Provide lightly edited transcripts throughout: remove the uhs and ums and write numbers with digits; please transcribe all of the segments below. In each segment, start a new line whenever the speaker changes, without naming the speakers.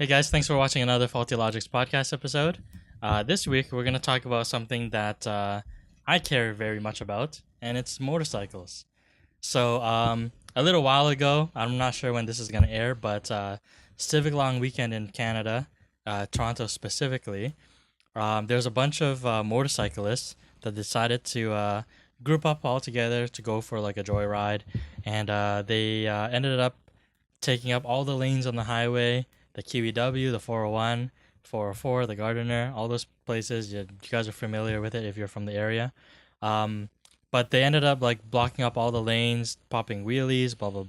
Hey guys, thanks for watching another Faulty Logics podcast episode. This week we're going to talk about something that I care very much about, and it's motorcycles. So a little while ago, I'm not sure when this is going to air, but Civic Long Weekend in Canada, Toronto specifically, there's a bunch of motorcyclists that decided to group up all together to go for like a joyride, and they ended up taking up all the lanes on the highway, the QEW, the 401, 404, the Gardiner, all those places. You guys are familiar with it if you're from the area. But they ended up like blocking up all the lanes, popping wheelies, blah blah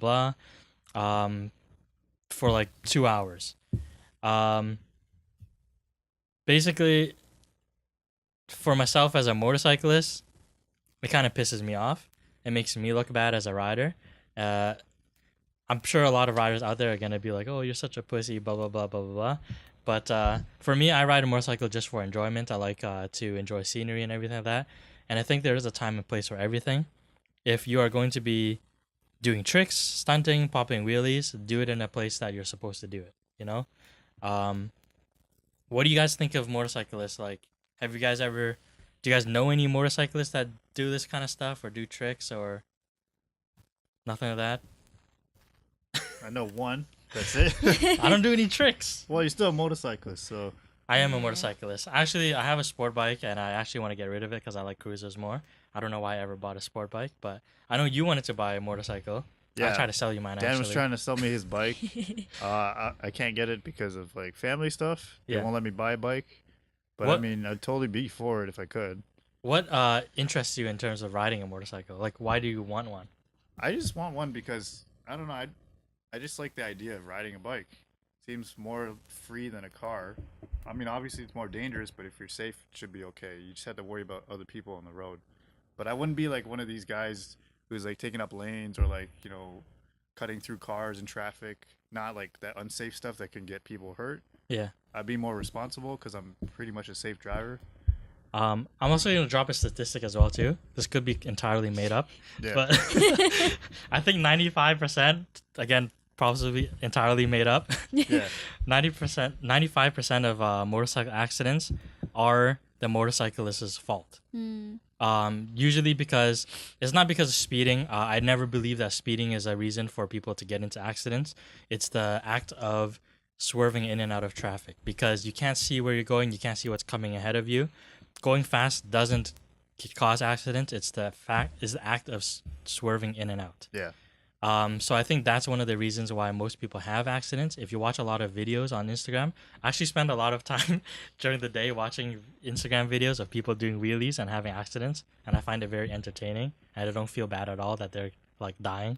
blah, for like 2 hours. Um, Basically, for myself as a motorcyclist, it kind of pisses me off. It makes me look bad as a rider. I'm sure a lot of riders out there are gonna be like, "Oh, you're such a pussy," blah blah blah blah blah blah. But for me, I ride a motorcycle just for enjoyment. I like to enjoy scenery and everything like that. And I think there is a time and place for everything. If you are going to be doing tricks, stunting, popping wheelies, do it in a place that you're supposed to do it. You know. Um, what do you guys think of motorcyclists? Like, have you guys ever? Do you guys know any motorcyclists that do this kind of stuff or do tricks or nothing of that?
I know one. That's it.
I don't do any tricks.
Well, you're still a motorcyclist, so
I am a motorcyclist. Actually, I have a sport bike, and I actually want to get rid of it because I like cruisers more. I don't know why I ever bought a sport bike, but I know you wanted to buy a motorcycle. I tried to sell you mine.
Dan was
actually.
trying to sell me his bike. I can't get it because of like family stuff. They
Yeah.
won't let me buy a bike. But I mean, I'd totally be for it if I could.
What interests you in terms of riding a motorcycle? Like, why do you want one?
I just want one because I don't know. I just like the idea of riding a bike. Seems more free than a car. I mean, obviously it's more dangerous, but if you're safe, it should be okay. You just have to worry about other people on the road. But I wouldn't be like one of these guys who's like taking up lanes or like, cutting through cars and traffic. Not like that unsafe stuff that can get people hurt.
Yeah.
I'd be more responsible because I'm pretty much a safe driver.
I'm also gonna drop a statistic as well too. This could be entirely made up,
Yeah.
but I think 95%, again, probably entirely made up.
Yeah.
90%, 95% of motorcycle accidents are the motorcyclist's fault. Usually because it's not because of speeding. I never believe that speeding is a reason for people to get into accidents. It's the act of swerving in and out of traffic because you can't see where you're going. You can't see what's coming ahead of you. Going fast doesn't cause accidents. It's the act of swerving in and out.
Yeah.
So I think that's one of the reasons why most people have accidents. If you watch a lot of videos on Instagram, I actually spend a lot of time during the day watching Instagram videos of people doing wheelies and having accidents, and I find it very entertaining. And I don't feel bad at all that they're like dying.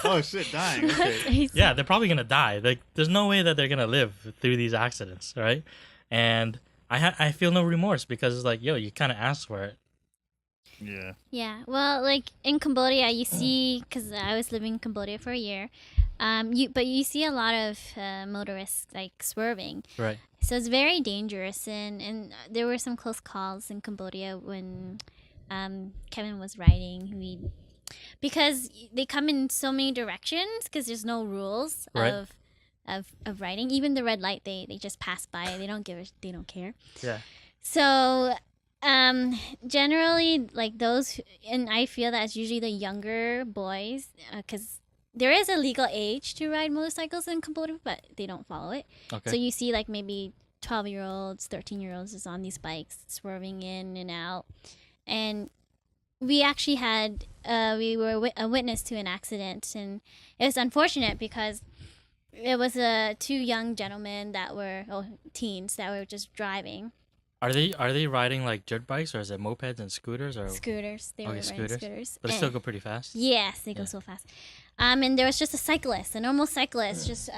Oh shit, dying. Okay.
Yeah, they're probably gonna die. Like, there's no way that they're gonna live through these accidents, right? And I feel no remorse because it's like, yo, you kind of asked for it.
Yeah.
Yeah, well, like in Cambodia, you see, because I was living in Cambodia for a year, you see a lot of motorists like swerving.
Right.
So it's very dangerous, and there were some close calls in Cambodia when Kevin was riding. Because they come in so many directions because there's no rules
Right.
of riding. Even the red light, they just pass by. They don't care.
Yeah.
So generally, like those, and I feel that it's usually the younger boys, because there is a legal age to ride motorcycles in Cambodia, but they don't follow it.
Okay.
So you see like maybe 12-year-olds, 13-year-olds is on these bikes swerving in and out. And we actually had, we were a witness to an accident, and it was unfortunate because it was two young gentlemen that were, teens that were just driving.
Are they riding like dirt bikes or is it mopeds and scooters or
Scooters. They were riding scooters.
But they still go pretty fast.
Yes, they go so fast. And there was just a normal cyclist, just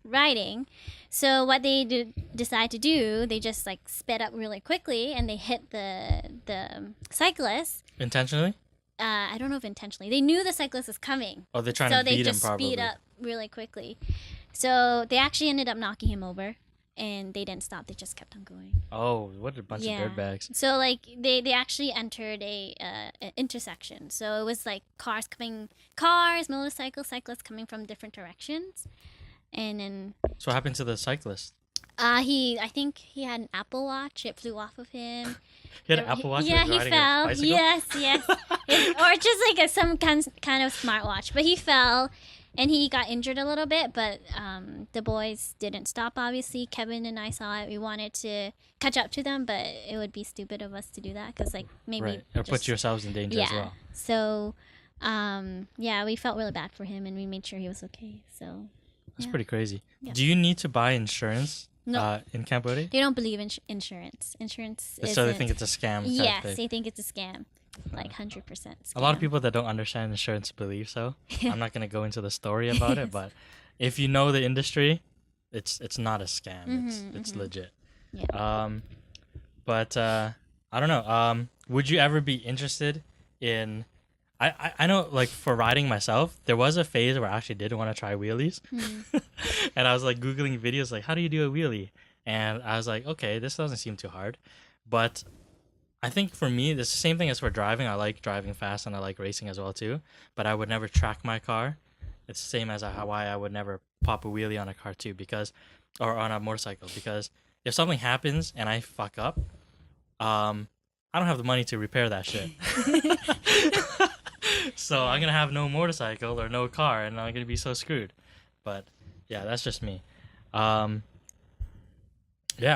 riding. So what they decide to do, they just like sped up really quickly and they hit the cyclist.
Intentionally?
I don't know if intentionally. They knew the cyclist was coming.
Oh, they're trying to beat him probably.
So they just speed up really quickly. So they actually ended up knocking him over. And they didn't stop. They just kept on going.
Oh, what a bunch of dirtbags.
So, like, they actually entered an intersection. So it was like cars, motorcycles, cyclists coming from different directions. And then
So what happened to the cyclist?
I think he had an Apple Watch. It flew off of him.
He had an Apple Watch
Yeah,
when he
he
was riding a
fell.
bicycle?
Yes. Or just like some kind of smartwatch. But he fell, and he got injured a little bit. But the boys didn't stop. Obviously, Kevin and I saw it. We wanted to catch up to them, but it would be stupid of us to do that because like maybe
Right. Or put
just-
yourselves in danger as
yeah.
well.
So yeah, we felt really bad for him, and we made sure he was okay. So
That's
yeah.
pretty crazy.
Yeah.
Do you need to buy insurance
No.
in Cambodia?
They don't believe in insurance. Insurance is
So they think it's a scam. kind of
yes,
thing.
they think it's a scam, like 100% scam.
A lot of people that don't understand insurance believe so. I'm not gonna go into the story about it, but if you know the industry, it's not a scam. It's legit.
Yeah.
But I don't know. Would you ever be interested in? I know, like for riding myself, there was a phase where I actually did want to try wheelies, and I was like googling videos like how do you do a wheelie, and I was like, okay, this doesn't seem too hard, but I think for me, it's the same thing as for driving. I like driving fast and I like racing as well too, but I would never track my car. It's the same as why I would never pop a wheelie on a car too, or on a motorcycle, because if something happens and I fuck up, I don't have the money to repair that shit. So I'm gonna have no motorcycle or no car, and I'm gonna be so screwed. But yeah, that's just me. Yeah,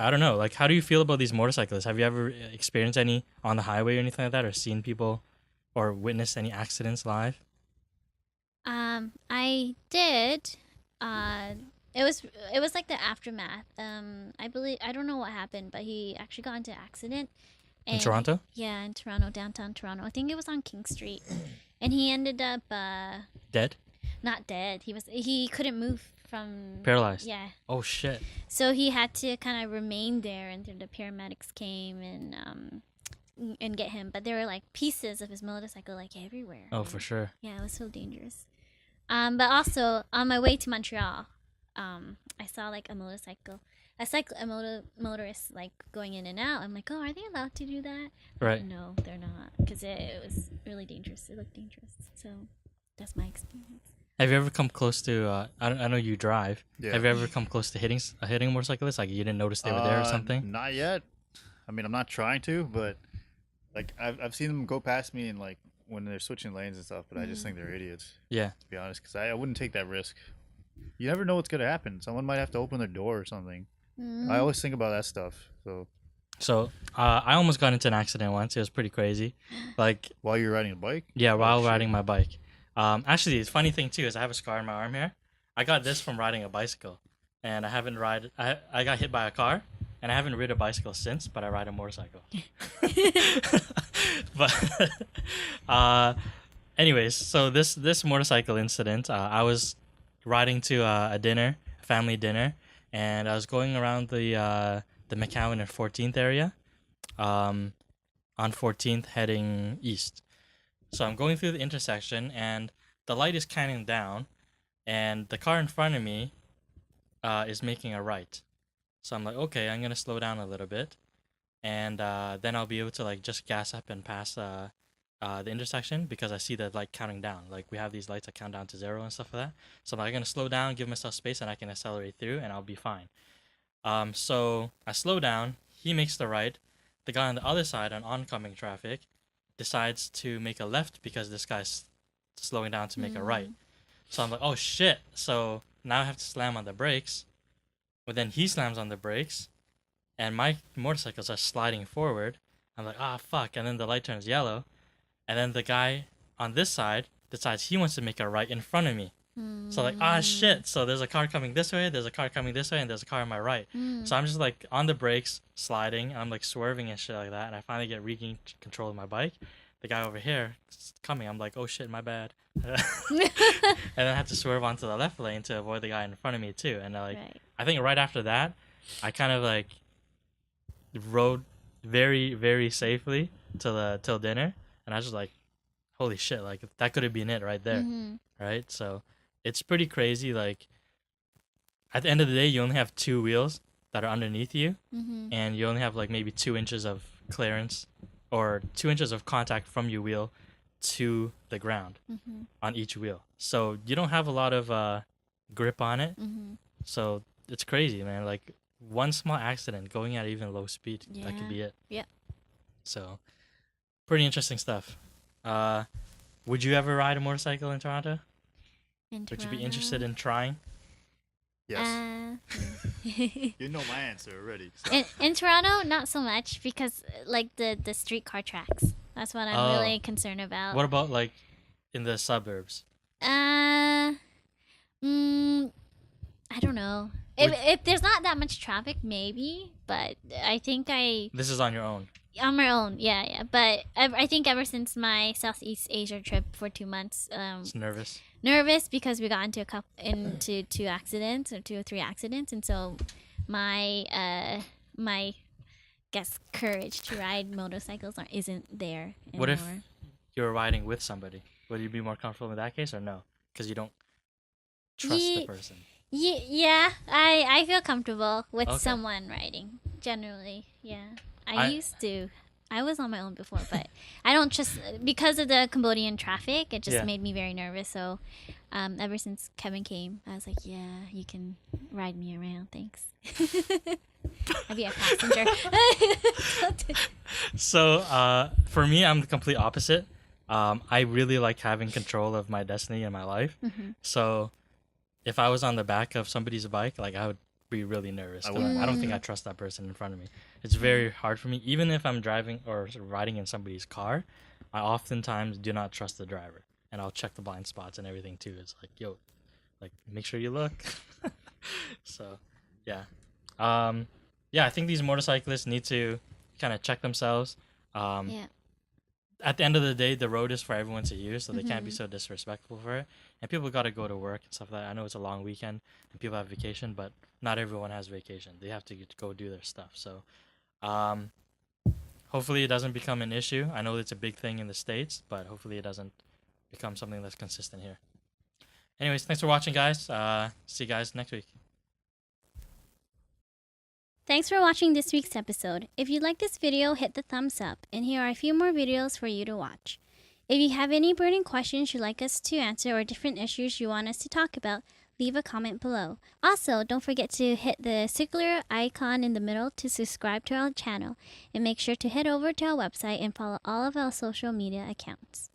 I don't know. Like, how do you feel about these motorcyclists? Have you ever experienced any on the highway or anything like that, or seen people, or witnessed any accidents live?
I did. It was like the aftermath. I believe I don't know what happened, but he actually got into an accident.
In Toronto?
Yeah, in Toronto, downtown Toronto. I think it was on King Street, and he ended up
Dead?
not dead. He couldn't move from
Paralyzed?
Yeah.
Oh shit.
So he had to kind of remain there until the paramedics came and get him. But there were like pieces of his motorcycle like everywhere.
Oh, for sure.
Yeah, it was so dangerous. But also on my way to Montreal, I saw like a motorist like going in and out. I'm like, oh, are they allowed to do that?
Right.
No, they're not, because it was really dangerous. It looked dangerous. So that's my experience.
Have you ever come close to? I know you drive.
Yeah.
Have you ever come close to hitting a motorcyclist? Like you didn't notice they were there or something?
Not yet. I mean, I'm not trying to, but like I've seen them go past me and like when they're switching lanes and stuff. But I just think they're idiots,
Yeah.
to be honest, because I wouldn't take that risk. You never know what's gonna happen. Someone might have to open their door or something. I always think about that stuff. So
I almost got into an accident once. It was pretty crazy. Like,
while you're riding a bike?
yeah, while
shit.
riding my bike. Actually, the funny thing too is I have a scar on my arm here. I got this from riding a bicycle, and I got hit by a car, and I haven't ridden a bicycle since. But I ride a motorcycle. But anyways, so this motorcycle incident, I was riding to a family dinner, and I was going around the MacLeod and 14th area, on 14th heading east. So I'm going through the intersection, and the light is counting down, and the car in front of me is making a right. So I'm like, okay, I'm gonna slow down a little bit, and then I'll be able to like just gas up and pass the intersection, because I see the light counting down. Like we have these lights that count down to 0 and stuff like that. So I'm like, gonna slow down, give myself space, and I can accelerate through, and I'll be fine. So I slow down. He makes the right. The guy on the other side on oncoming traffic decides to make a left because this guy's slowing down to make a right. So I'm like, oh shit. So now I have to slam on the brakes. But then he slams on the brakes, and my motorcycles are sliding forward. I'm like, ah, fuck. And then the light turns yellow. And then the guy on this side decides he wants to make a right in front of me. So like, ah, shit. So there's a car coming this way, there's a car coming this way, and there's a car on my right. So I'm just like on the brakes, sliding. I'm like swerving and shit like that. And I finally get regained control of my bike. The guy over here is coming. I'm like, oh shit, my bad. And then I have to swerve onto the left lane to avoid the guy in front of me too. And like,
Right.
I think right after that, I kind of like rode very, very safely till dinner. And I was just like, holy shit, like that could have been it right there. Right? So it's pretty crazy. Like at the end of the day, you only have 2 wheels that are underneath you, and you only have like maybe 2 inches of clearance or 2 inches of contact from your wheel to the ground on each wheel. So you don't have a lot of grip on it.
Mm-hmm.
So it's crazy, man. Like one small accident going at even low speed, that could
Yeah.
be it.
Yep.
So pretty interesting stuff. Would you ever ride a motorcycle in Toronto?
In
Would you be interested in trying?
Yes.
in,
You know my answer already. So.
in Toronto, not so much because like the streetcar tracks. That's what I'm
Oh.
really concerned about.
What about like in the suburbs?
I don't know. If there's not that much traffic, maybe. But I think
This is on your own.
on my own, yeah. But I think ever since my Southeast Asia trip for 2 months,
It's nervous.
nervous because we got into 2 accidents or 2 or 3 accidents, and so my guess courage to ride motorcycles isn't there anymore.
What if you're riding with somebody? Would you be more comfortable in that case or no? Because you don't trust the person.
Yeah, I feel comfortable with
Okay.
someone riding. Generally, yeah.
I-
I used to. I was on my own before, but I don't trust because of the Cambodian traffic. It just
Yeah.
made me very nervous. So, ever since Kevin came, I was like, "Yeah, you can ride me around. Thanks." I'd be a passenger.
So for me, I'm the complete opposite. I really like having control of my destiny in my life.
Mhm.
So if I was on the back of somebody's bike, like I would be really nervous. 'Cause I don't think I trust that person in front of me. It's very hard for me. Even if I'm driving or riding in somebody's car, I oftentimes do not trust the driver. And I'll check the blind spots and everything too. It's like, yo, like make sure you look. So yeah. Yeah, I think these motorcyclists need to kind of check themselves.
Yeah.
At the end of the day, the road is for everyone to use, so they can't be so disrespectful for it. And people got to go to work and stuff like that. I know it's a long weekend and people have vacation, but not everyone has vacation. They have to go do their stuff. So hopefully it doesn't become an issue. I know it's a big thing in the States, but hopefully it doesn't become something that's consistent here. Anyways, thanks for watching, guys. See you guys next week.
Thanks for watching this week's episode. If you like this video, hit the thumbs up, and here are a few more videos for you to watch. If you have any burning questions you'd like us to answer or different issues you want us to talk about, leave a comment below. Also, don't forget to hit the circular icon in the middle to subscribe to our channel, and make sure to head over to our website and follow all of our social media accounts.